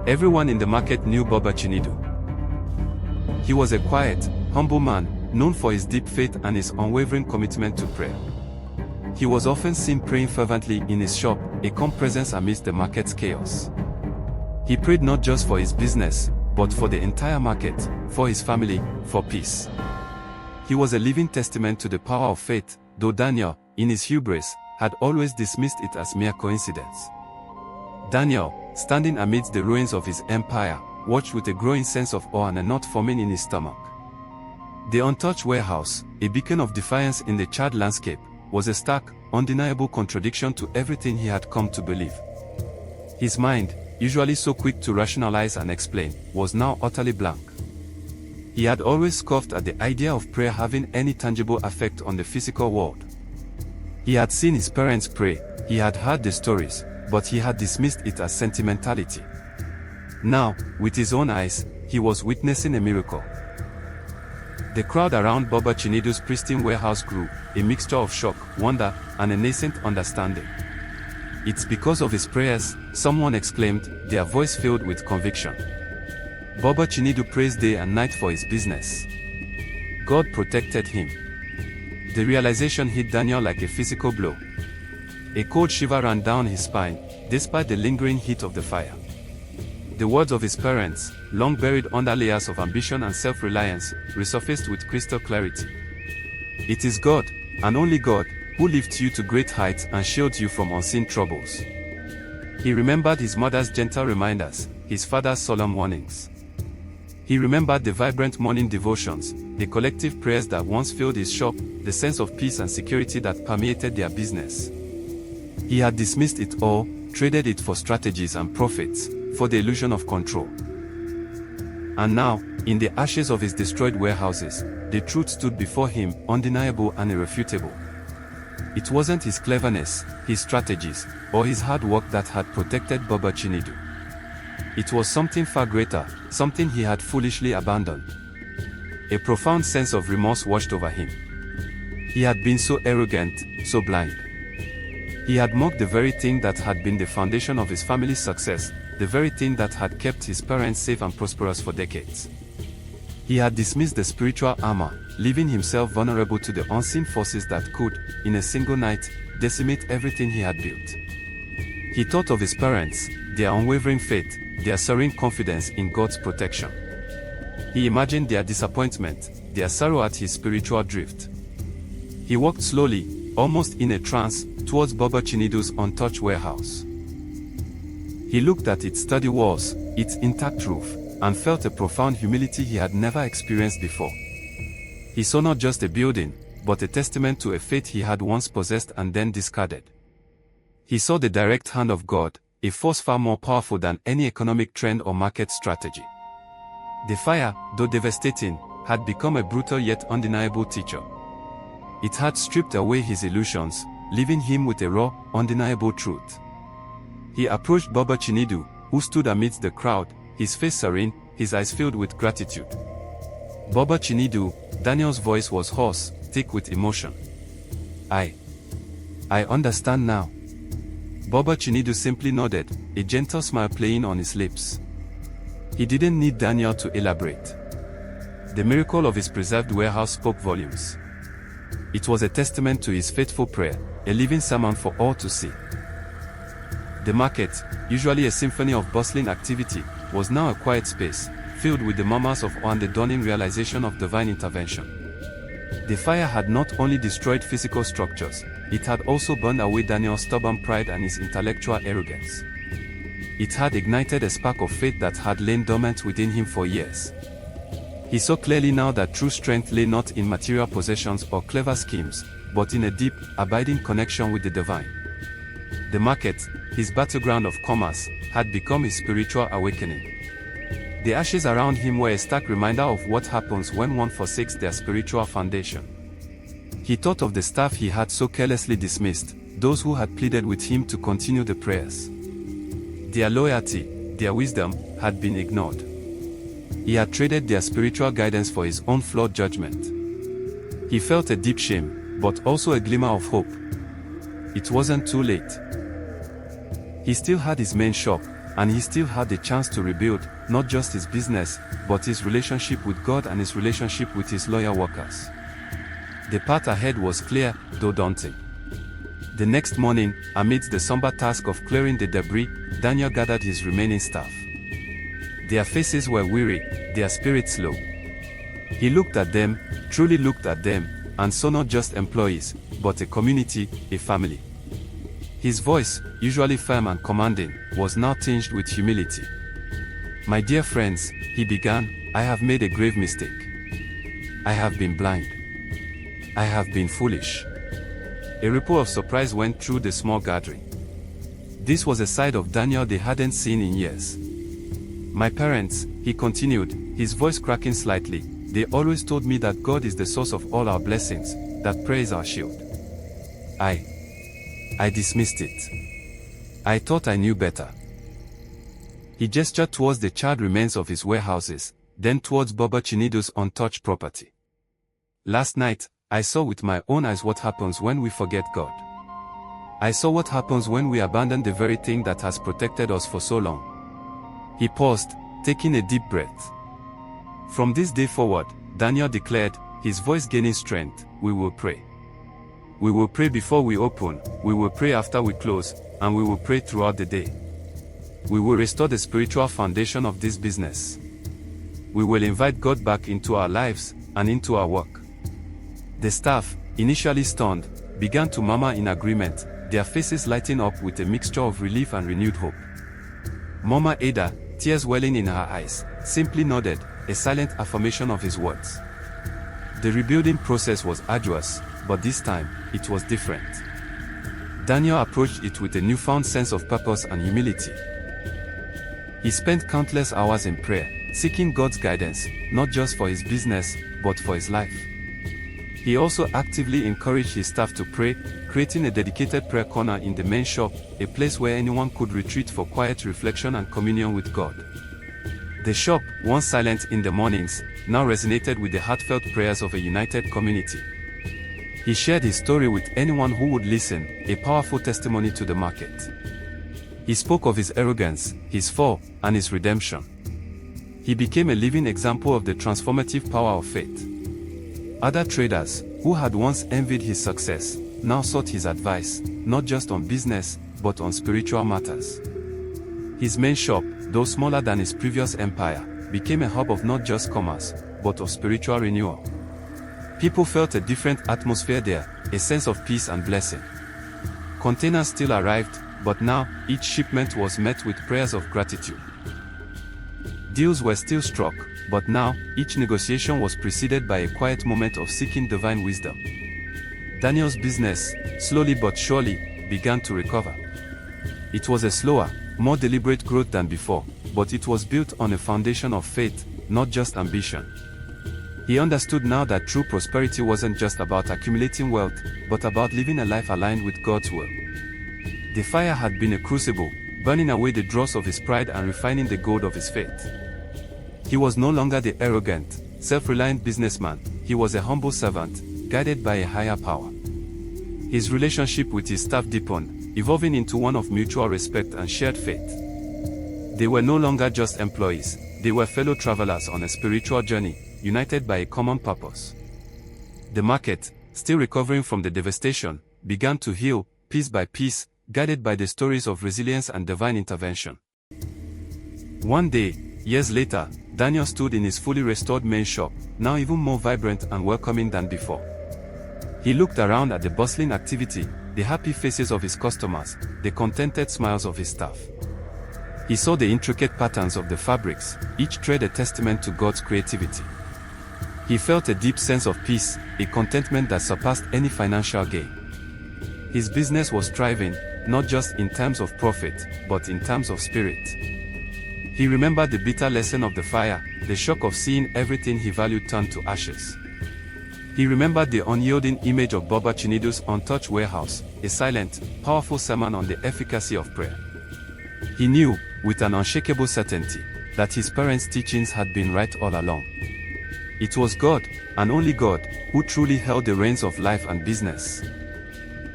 Everyone in the market knew Baba Chinedu. He was a quiet, humble man, known for his deep faith and his unwavering commitment to prayer. He was often seen praying fervently in his shop, a calm presence amidst the market's chaos. He prayed not just for his business, but for the entire market, for his family, for peace. He was a living testament to the power of faith, though Daniel, in his hubris, had always dismissed it as mere coincidence. Daniel, standing amidst the ruins of his empire, watched with a growing sense of awe and a knot forming in his stomach. The untouched warehouse, a beacon of defiance in the charred landscape, was a stark, undeniable contradiction to everything he had come to believe. His mind, usually so quick to rationalize and explain, was now utterly blank. He had always scoffed at the idea of prayer having any tangible effect on the physical world. He had seen his parents pray, he had heard the stories, but he had dismissed it as sentimentality. Now, with his own eyes, he was witnessing a miracle. The crowd around Baba Chinedu's pristine warehouse grew, a mixture of shock, wonder, and a nascent understanding. "It's because of his prayers," someone exclaimed, their voice filled with conviction. Baba Chinedu prays day and night for his business. God protected him. The realization hit Daniel like a physical blow. A cold shiver ran down his spine, despite the lingering heat of the fire. The words of his parents, long buried under layers of ambition and self-reliance, resurfaced with crystal clarity. "It is God, and only God, who lifts you to great heights and shields you from unseen troubles." He remembered his mother's gentle reminders, his father's solemn warnings. He remembered the vibrant morning devotions, the collective prayers that once filled his shop, the sense of peace and security that permeated their business. He had dismissed it all, traded it for strategies and profits, for the illusion of control. And now, in the ashes of his destroyed warehouses, the truth stood before him, undeniable and irrefutable. It wasn't his cleverness, his strategies, or his hard work that had protected Baba Chinedu. It was something far greater, something he had foolishly abandoned. A profound sense of remorse washed over him. He had been so arrogant, so blind. He had mocked the very thing that had been the foundation of his family's success, the very thing that had kept his parents safe and prosperous for decades. He had dismissed the spiritual armor, leaving himself vulnerable to the unseen forces that could, in a single night, decimate everything he had built. He thought of his parents, their unwavering faith, their serene confidence in God's protection. He imagined their disappointment, their sorrow at his spiritual drift. He walked slowly, almost in a trance, towards Baba Chinedu's untouched warehouse. He looked at its sturdy walls, its intact roof, and felt a profound humility he had never experienced before. He saw not just a building, but a testament to a faith he had once possessed and then discarded. He saw the direct hand of God, a force far more powerful than any economic trend or market strategy. The fire, though devastating, had become a brutal yet undeniable teacher. It had stripped away his illusions, leaving him with a raw, undeniable truth. He approached Baba Chinedu, who stood amidst the crowd, his face serene, his eyes filled with gratitude. "Baba Chinedu," Daniel's voice was hoarse, thick with emotion. I understand now." Baba Chinedu simply nodded, a gentle smile playing on his lips. He didn't need Daniel to elaborate. The miracle of his preserved warehouse spoke volumes. It was a testament to his faithful prayer, a living sermon for all to see. The market, usually a symphony of bustling activity, was now a quiet space, filled with the murmurs of awe and the dawning realization of divine intervention. The fire had not only destroyed physical structures, it had also burned away Daniel's stubborn pride and his intellectual arrogance. It had ignited a spark of faith that had lain dormant within him for years. He saw clearly now that true strength lay not in material possessions or clever schemes, but in a deep, abiding connection with the divine. The market, his battleground of commerce, had become his spiritual awakening. The ashes around him were a stark reminder of what happens when one forsakes their spiritual foundation. He thought of the staff he had so carelessly dismissed, those who had pleaded with him to continue the prayers. Their loyalty, their wisdom, had been ignored. He had traded their spiritual guidance for his own flawed judgment. He felt a deep shame, but also a glimmer of hope. It wasn't too late. He still had his main shop, and he still had the chance to rebuild, not just his business, but his relationship with God and his relationship with his loyal workers. The path ahead was clear, though daunting. The next morning, amidst the somber task of clearing the debris, Daniel gathered his remaining staff. Their faces were weary, their spirits low. He looked at them, truly looked at them, and saw not just employees, but a community, a family. His voice, usually firm and commanding, was now tinged with humility. "My dear friends," he began, "I have made a grave mistake. I have been blind. I have been foolish." A ripple of surprise went through the small gathering. This was a side of Daniel they hadn't seen in years. "My parents," he continued, his voice cracking slightly, "they always told me that God is the source of all our blessings, that prayer is our shield. I dismissed it. I thought I knew better." He gestured towards the charred remains of his warehouses, then towards Baba Chinidu's untouched property. "Last night, I saw with my own eyes what happens when we forget God. I saw what happens when we abandon the very thing that has protected us for so long." He paused, taking a deep breath. "From this day forward," Daniel declared, his voice gaining strength, "we will pray. We will pray before we open, we will pray after we close, and we will pray throughout the day. We will restore the spiritual foundation of this business. We will invite God back into our lives, and into our work." The staff, initially stunned, began to murmur in agreement, their faces lighting up with a mixture of relief and renewed hope. Mama Ada, tears welling in her eyes, simply nodded, a silent affirmation of his words. The rebuilding process was arduous, but this time, it was different. Daniel approached it with a newfound sense of purpose and humility. He spent countless hours in prayer, seeking God's guidance, not just for his business, but for his life. He also actively encouraged his staff to pray, creating a dedicated prayer corner in the main shop, a place where anyone could retreat for quiet reflection and communion with God. The shop, once silent in the mornings, now resonated with the heartfelt prayers of a united community. He shared his story with anyone who would listen, a powerful testimony to the market. He spoke of his arrogance, his fall, and his redemption. He became a living example of the transformative power of faith. Other traders, who had once envied his success, now sought his advice, not just on business, but on spiritual matters. His main shop, though smaller than his previous empire, became a hub of not just commerce, but of spiritual renewal. People felt a different atmosphere there, a sense of peace and blessing. Containers still arrived, but now, each shipment was met with prayers of gratitude. Deals were still struck, but now, each negotiation was preceded by a quiet moment of seeking divine wisdom. Daniel's business, slowly but surely, began to recover. It was a slower, more deliberate growth than before, but it was built on a foundation of faith, not just ambition. He understood now that true prosperity wasn't just about accumulating wealth, but about living a life aligned with God's will. The fire had been a crucible, burning away the dross of his pride and refining the gold of his faith. He was no longer the arrogant, self-reliant businessman, he was a humble servant, guided by a higher power. His relationship with his staff deepened, evolving into one of mutual respect and shared faith. They were no longer just employees, they were fellow travelers on a spiritual journey, united by a common purpose. The market, still recovering from the devastation, began to heal, piece by piece, guided by the stories of resilience and divine intervention. One day, years later, Daniel stood in his fully restored main shop, now even more vibrant and welcoming than before. He looked around at the bustling activity, the happy faces of his customers, the contented smiles of his staff. He saw the intricate patterns of the fabrics, each thread a testament to God's creativity. He felt a deep sense of peace, a contentment that surpassed any financial gain. His business was thriving, not just in terms of profit, but in terms of spirit. He remembered the bitter lesson of the fire, the shock of seeing everything he valued turn to ashes. He remembered the unyielding image of Baba Chinidu's untouched warehouse, a silent, powerful sermon on the efficacy of prayer. He knew, with an unshakable certainty, that his parents' teachings had been right all along. It was God, and only God, who truly held the reins of life and business.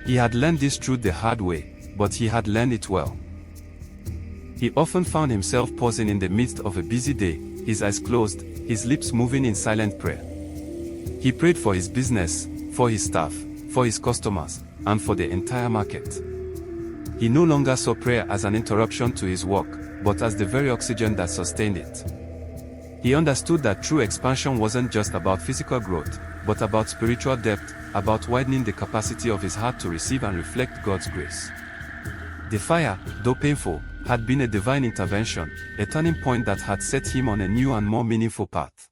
He had learned this truth the hard way, but he had learned it well. He often found himself pausing in the midst of a busy day, his eyes closed, his lips moving in silent prayer. He prayed for his business, for his staff, for his customers, and for the entire market. He no longer saw prayer as an interruption to his work, but as the very oxygen that sustained it. He understood that true expansion wasn't just about physical growth, but about spiritual depth, about widening the capacity of his heart to receive and reflect God's grace. The fire, though painful, had been a divine intervention, a turning point that had set him on a new and more meaningful path.